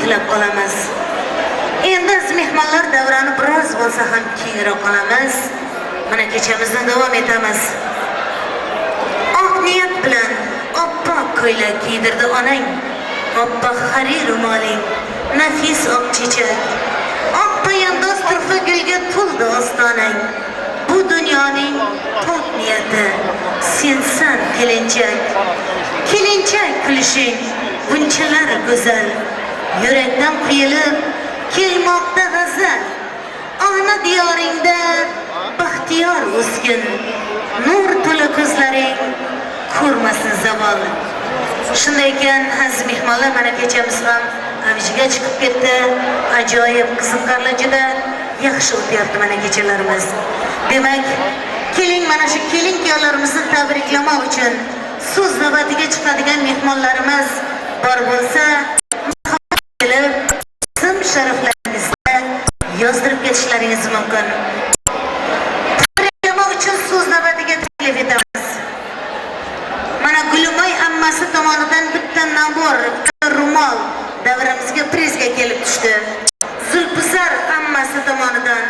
tilab qolamiz. Endi biz mehmonlar davrani biroz bo'lsa ham kengroq qolamiz. Mana kechamizni davom etamiz. Oq niyat bilan oppoq ko'ylak kiydirdi onang. Oppoq xarir ro'moling, nafis oq chechak. Oq poyandoz turfa gulga to'ldi ostonang. Bu dunyoning pok niyati sensan kelinchak. Kelinchak kulishing bunchalar go'zal. Yurakdan quyilib kelmoqda g'azal. Ona diyoringda baxtiyor o'sgin. Nur to'la ko'zlaring ko'rmasin zavol. Shunday ekan, aziz mehmonlar, mana kechamiz ham avjiga chiqib ketdi. Ajoyib qiziqarli, juda yaxshi o'tyapti mana kechalarimiz. Demak, keling, mana shu kelin-kuyovlarimizni tabriklamoq uchun so'z navbatiga chiqadigan mehmonlarimiz bor bo'lsa, marhamat kelib, ism sharaflaringizni yozdirib ketishlaringiz mumkin. Tabriklamoq uchun so'z navbatiga taklif etamiz. Mana Gulumay ammasi tomonidan bitta nabor ro'mol davramizga prizga kelib tushdi. Zulpizar ammasi tomonidan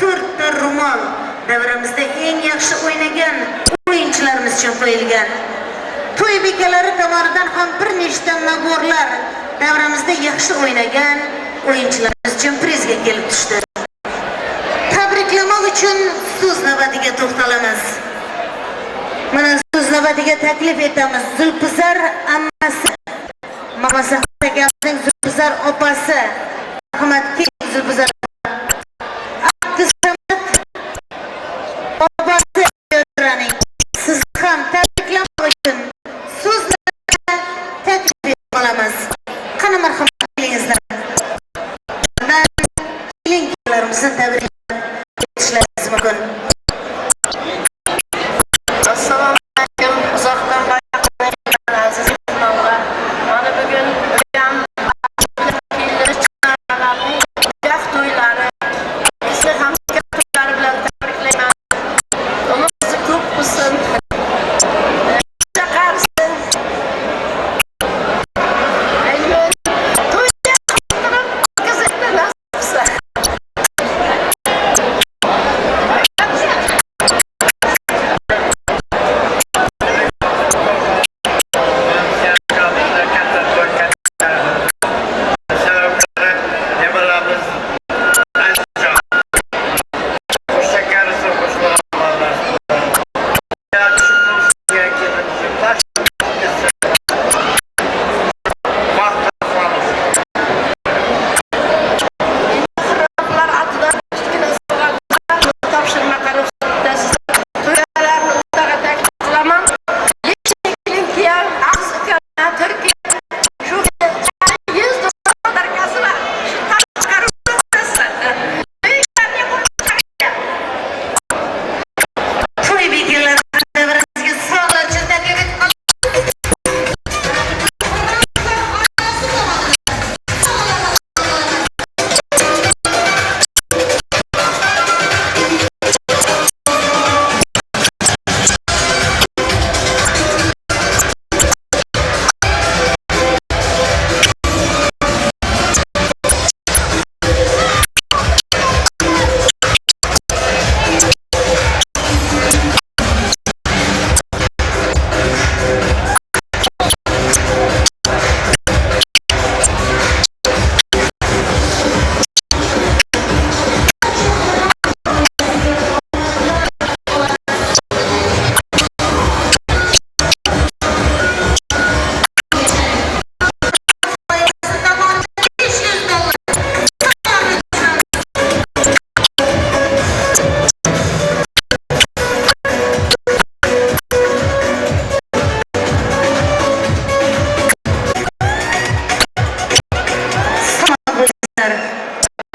4 ta ro'mol davramizda eng yaxshi o'ynagan o'yinchilarimiz uchun qo'yilgan. To'y bekalari tomonidan ham bir nechta naborlar davramizda yaxshi o'ynagan o'yinchilarimiz uchun prizga kelib tushdi. Tabriklamoq uchun so'z navbatiga to'xtalamiz. Mana so'z navbatiga taklif etamiz. Zulpizar ammasi, mamasi akamizning Zulpizar opasi, rahmat keng Zulpizar Abdusamad opasi yo'raning. Siz ham tabriklamoq uchun so'z navbatiga taklif qilamiz. Qani marhamat qilingizlar. Kelin-kuyovlarimizni tabriklab ketishlaringiz mumkin. Assalomu alaykum. Uzoqdan bayaqdan aziz mehmonlar. Mana bugun uyam kelishlarning uzoq to'ylari. Sizni ham to'ylari bilan tabriklayman. Umringiz ko'p bo'lsin. Chaqarsin. Aynan to'yda qizlikda nasib qilsa.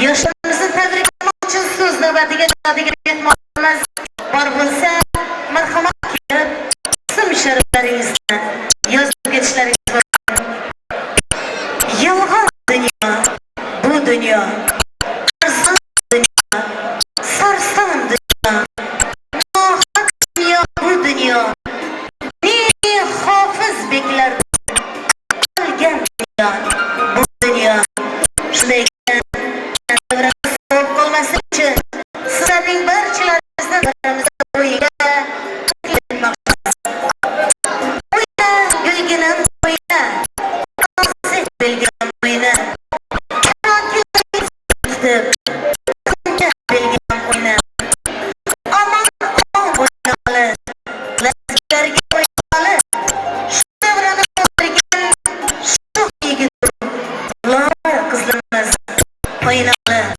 Yoshlarimizni tabriklamoq uchun so'z navbatiga chiqadigan mehmonlarimiz bor bo'lsa, marhamat kelib, ism sharaflaringizni yozib ketishlaringiz mumkin. Yolg'on dunyo, bu dunyo, arzon dunyo, sarson dunyo, nohaq dunyo, bu dunyo, ne hofiz beklar qolgan dunyo, bu dunyo. o'tib, qancha belgam o'ynab, aman o'ynali, laskarga o'ynali, shu davrada o'tirgan shu yigit, loy qizlarimiz o'ynali.